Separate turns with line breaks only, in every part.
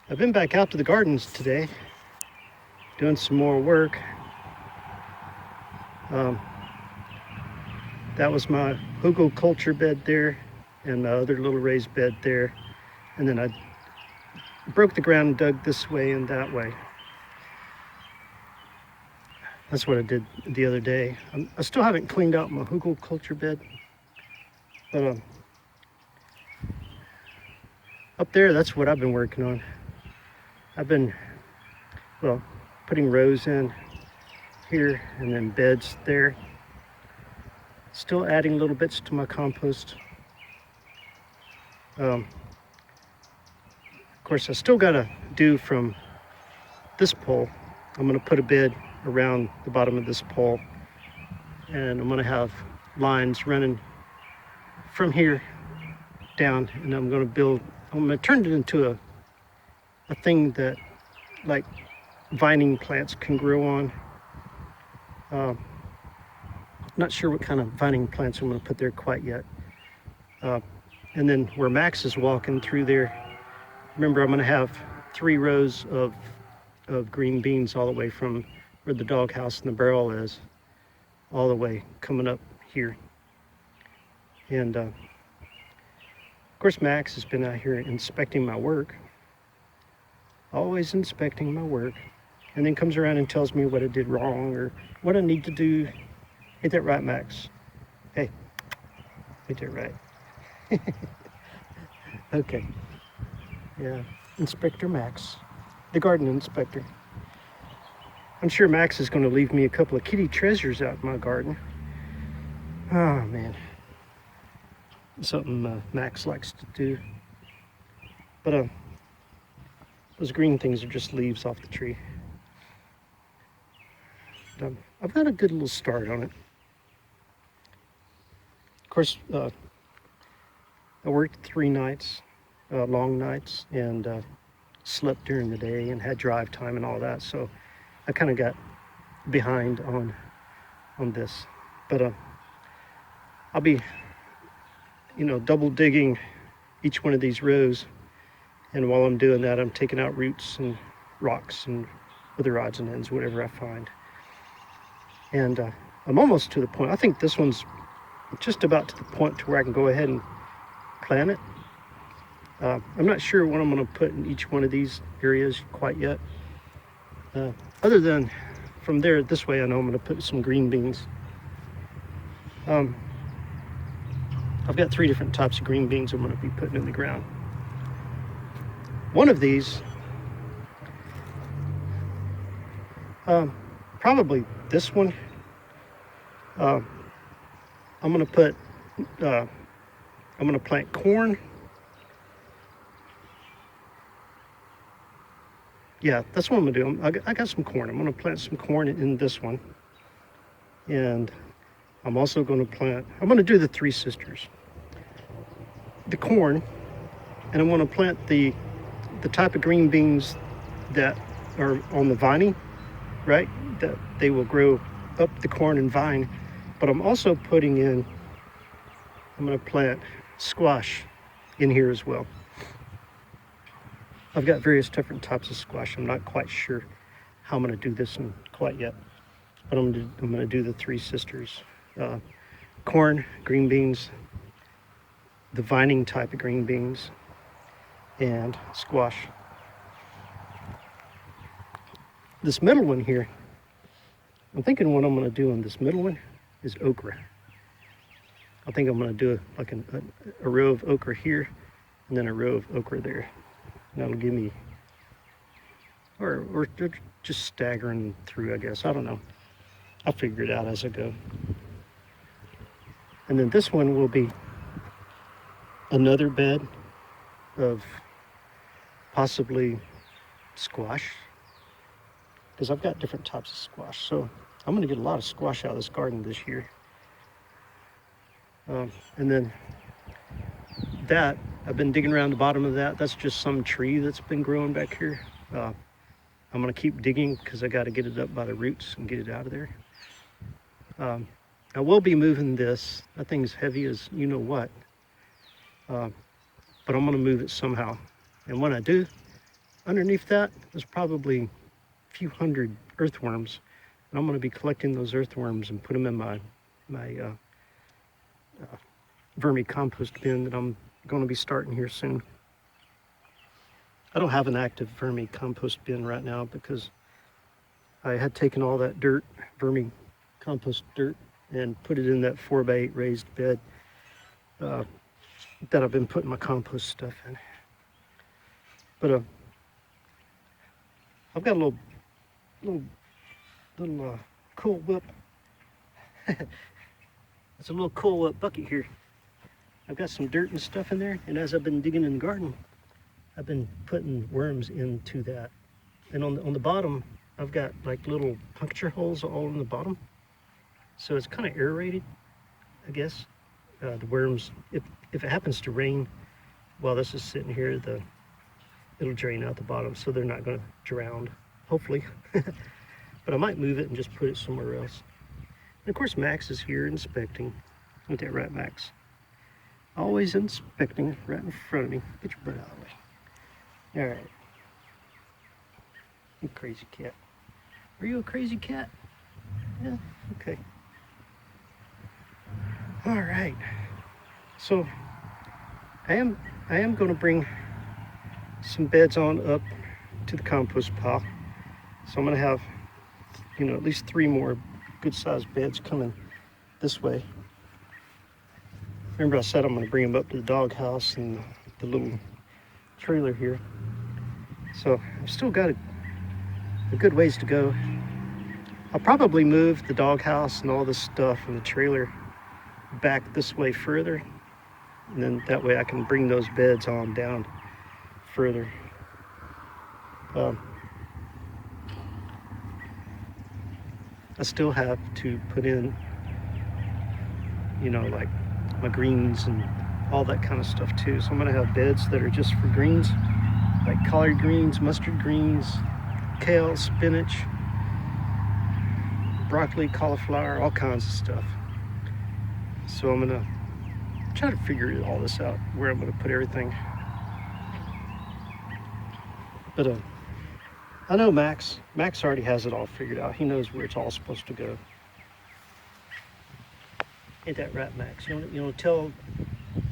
I've been back out to the gardens today, doing some more work. Um, that was my hugelkultur bed there, and my other little raised bed there. And then I broke the ground and dug this way and that way. That's what I did the other day. I still haven't cleaned out my hugelkultur bed, but up there, that's what I've been working on. I've been, well, putting rows in here and then beds there. Still adding little bits to my compost. Of course, I still gotta do from this pole. I'm gonna put a bed around the bottom of this pole, and I'm gonna have lines running from here down, and I'm gonna turn it into a thing that like vining plants can grow on. Not sure what kind of vining plants I'm gonna put there quite yet. And then where Max is walking through there, remember I'm gonna have 3 rows of green beans all the way from where the doghouse and the barrel is, all the way coming up here. And of course Max has been out here inspecting my work, always inspecting my work, and then comes around and tells me what I did wrong or what I need to do. Ain't that right, Max? Hey, ain't that right? Okay, yeah, Inspector Max, the garden inspector. I'm sure Max is going to leave me a couple of kitty treasures out in my garden. Oh man, something Max likes to do. But those green things are just leaves off the tree. I've got a good little start on it. Of course, I worked 3 nights, long nights, and slept during the day and had drive time and all that. So I kind of got behind on this. But I'll be, double digging each one of these rows. And while I'm doing that, I'm taking out roots and rocks and other odds and ends, whatever I find. And I'm almost to the point. I think this one's just about to the point to where I can go ahead and plant it. I'm not sure what I'm going to put in each one of these areas quite yet. Other than from there this way, I know I'm going to put some green beans. I've got 3 different types of green beans I'm going to be putting in the ground. One of these, probably this one, I'm going to plant corn. Yeah, that's what I'm gonna do. I got some corn. I'm gonna plant some corn in this one. And I'm also gonna do the 3 sisters. The corn, and I'm gonna plant the type of green beans that are on the vining, right? That they will grow up the corn and vine. But I'm also I'm gonna plant squash in here as well. I've got various different types of squash. I'm not quite sure how I'm going to do this one quite yet, but I'm going to do the 3 sisters. Corn, green beans, the vining type of green beans, and squash. This middle one here, I'm thinking what I'm going to do on this middle one is okra. I think I'm going to do a row of okra here and then a row of okra there. That'll give me, or just staggering through, I guess. I don't know. I'll figure it out as I go. And then this one will be another bed of possibly squash, because I've got different types of squash. So I'm going to get a lot of squash out of this garden this year. And then that, I've been digging around the bottom of that. That's just some tree that's been growing back here. I'm gonna keep digging because I gotta get it up by the roots and get it out of there. I will be moving this. That thing's heavy as you know what. But I'm gonna move it somehow. And when I do, underneath that, there's probably a few hundred earthworms. And I'm going to be collecting those earthworms and put them in my vermicompost bin that I'm going to be starting here soon. I don't have an active vermicompost bin right now because I had taken all that dirt, vermicompost dirt, and put it in that 4x8 raised bed that I've been putting my compost stuff in. But I've got a little Cool Whip. It's a little Cool Whip bucket here. I've got some dirt and stuff in there, and as I've been digging in the garden, I've been putting worms into that. And on the bottom, I've got like little puncture holes all in the bottom, so it's kind of aerated, I guess. The worms, if it happens to rain while this is sitting here, it'll drain out the bottom, so they're not going to drown, hopefully. But I might move it and just put it somewhere else. And of course, Max is here inspecting. Ain't that right, Max? Always inspecting right in front of me. Get your butt out of the way. All right. You crazy cat. Are you a crazy cat? Yeah, okay. All right. So I am going to bring some beds on up to the compost pile. So I'm going to have, at least 3 more good-sized beds coming this way. Remember I said I'm going to bring them up to the doghouse and the little trailer here. So I've still got a good ways to go. I'll probably move the doghouse and all this stuff and the trailer back this way further, and then that way I can bring those beds on down further. I still have to put in, like my greens and all that kind of stuff too. So I'm gonna have beds that are just for greens, like collard greens, mustard greens, kale, spinach, broccoli, cauliflower, all kinds of stuff. So I'm gonna try to figure all this out, where I'm gonna put everything. But I know Max already has it all figured out. He knows where it's all supposed to go. Ain't that right, Max? You want to tell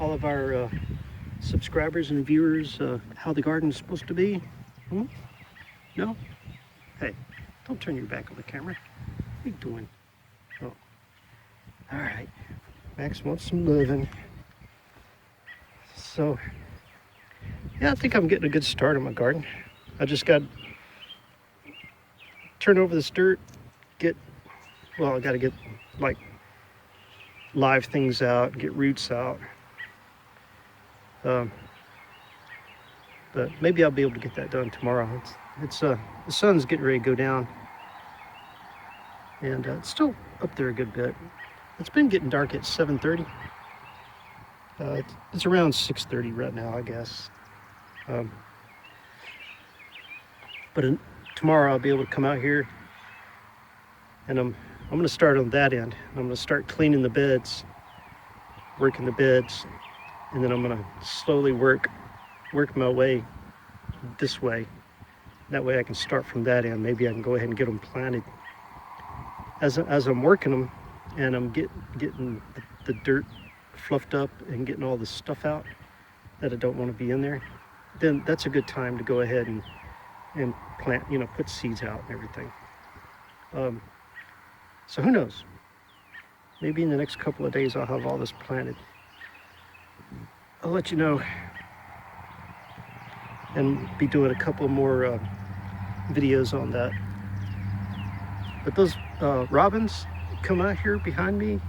all of our subscribers and viewers how the garden's supposed to be? No? Hey, don't turn your back on the camera. What are you doing? Oh. All right. Max wants some loving. So, yeah, I think I'm getting a good start on my garden. I just got to turn over this dirt, I got to get like live things out, get roots out. But maybe I'll be able to get that done tomorrow. It's the sun's getting ready to go down, and it's still up there a good bit. It's been getting dark at 7:30. It's around 6:30 right now, I guess. But tomorrow I'll be able to come out here, and I'm going to start on that end. I'm going to start cleaning the beds, working the beds, and then I'm going to slowly work my way this way. That way I can start from that end. Maybe I can go ahead and get them planted. As I'm working them, and I'm getting the dirt fluffed up and getting all the stuff out that I don't want to be in there, then that's a good time to go ahead and plant, put seeds out and everything. So who knows? Maybe in the next couple of days I'll have all this planted. I'll let you know, and be doing a couple more videos on that. But those robins come out here behind me.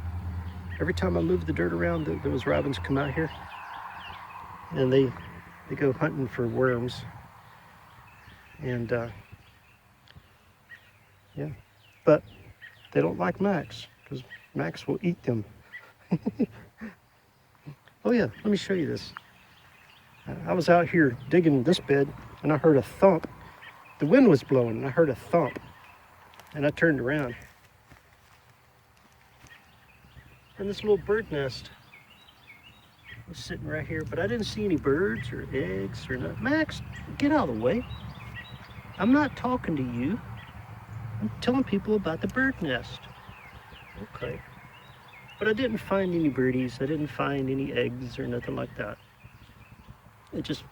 Every time I move the dirt around, those robins come out here, and they go hunting for worms. And yeah, but they don't like Max, because Max will eat them. Oh yeah, let me show you this. I was out here digging this bed, and I heard a thump. The wind was blowing, and I heard a thump, and I turned around, and this little bird nest was sitting right here, but I didn't see any birds or eggs or nothing. Max, get out of the way. I'm not talking to you. I'm telling people about the bird nest. Okay. But I didn't find any birdies. I didn't find any eggs or nothing like that. It just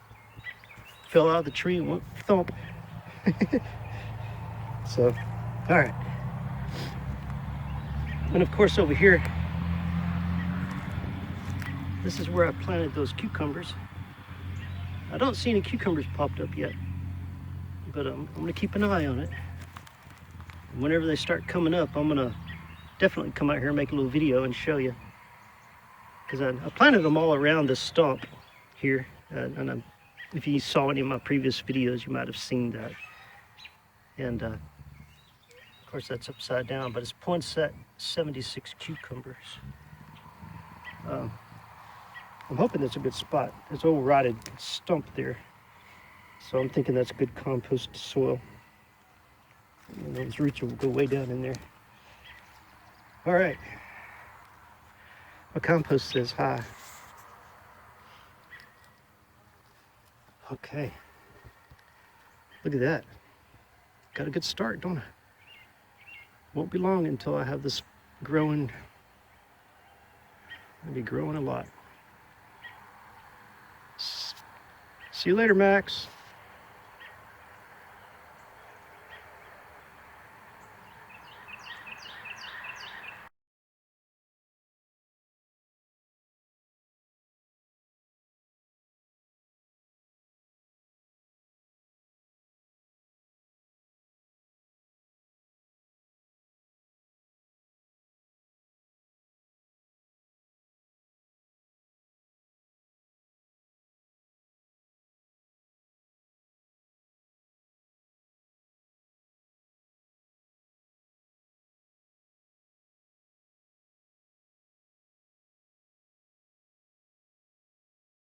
fell out of the tree and went thump. So, all right. And of course over here, this is where I planted those cucumbers. I don't see any cucumbers popped up yet, but I'm gonna keep an eye on it. And whenever they start coming up, I'm gonna definitely come out here and make a little video and show you. Because I planted them all around this stump here, and if you saw any of my previous videos, you might have seen that. And of course that's upside down, but it's Poinsett 76 cucumbers. I'm hoping that's a good spot. There's an old rotted stump there, so I'm thinking that's good compost soil. And those roots will go way down in there. All right, my compost says hi. Okay, look at that. Got a good start, don't I? Won't be long until I have this growing. I'll be growing a lot. See you later, Max.